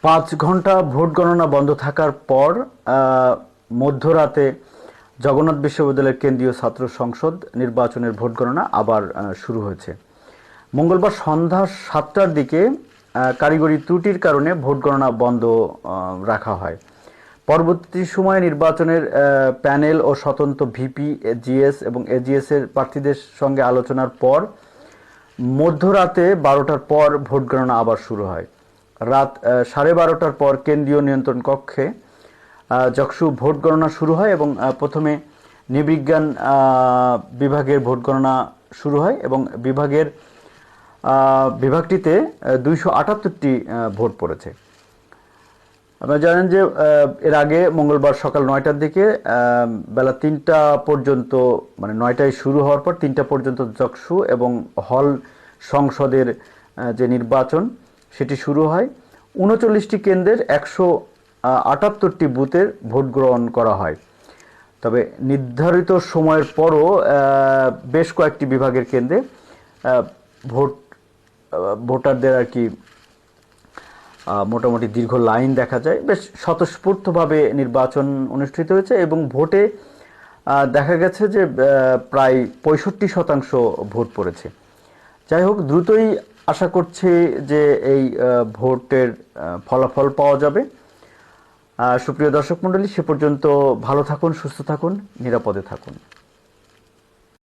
5 ঘন্টা ভোট গণনা বন্ধ থাকার পর মধ্যরাতে জগন্নাথ বিশ্ববিদ্যালয়ের কেন্দ্রীয় ছাত্র সংসদ নির্বাচনের ভোট গণনা আবার শুরু হয়েছে। মঙ্গলবার সন্ধ্যা 7টার দিকে কারিগরি ত্রুটির কারণে ভোট গণনা বন্ধ রাখা হয়। পরবর্তী সময়ে নির্বাচনের প্যানেল ও স্বতন্ত্র ভিপি, জিএস এবং এজিএস এর প্রার্থীদের সঙ্গে আলোচনার পর মধ্যরাতে 12টার পর ভোট গণনা আবার শুরু হয়। রাত 12:30টার পর কেন্দ্রীয় নিয়ন্ত্রণ কক্ষে যকসু ভোট গণনা শুরু হয় এবং প্রথমে নৃবিজ্ঞান বিভাগের ভোট গণনা শুরু হয় এবং বিভাগটিতে 278টি ভোট পড়েছে। আপনারা জানেন যে এর আগে মঙ্গলবার সকাল 9টার দিকে বেলা 3টা পর্যন্ত, মানে 9টায় শুরু হওয়ার পর 3টা পর্যন্ত যকসু এবং হল সংসদের যে নির্বাচন সেটি শুরু হয়। 39টি কেন্দ্রের 178টি বুথের ভোট গ্রহণ করা হয়। তবে নির্ধারিত সময়ের পরও বেশ কয়েকটি বিভাগের কেন্দ্রে ভোটারদের আর কি মোটামুটি দীর্ঘ লাইন দেখা যায়। বেশ স্বতঃস্ফূর্তভাবে নির্বাচন অনুষ্ঠিত হয়েছে এবং ভোটে দেখা গেছে যে প্রায় 65% ভোট পড়েছে। যাই হোক, দ্রুতই আশা করছি যে এই ভোটের ফলাফল পাওয়া যাবে। সুপ্রিয় দর্শক মণ্ডলী, সে পর্যন্ত ভালো থাকুন, সুস্থ থাকুন, নিরাপদে থাকুন।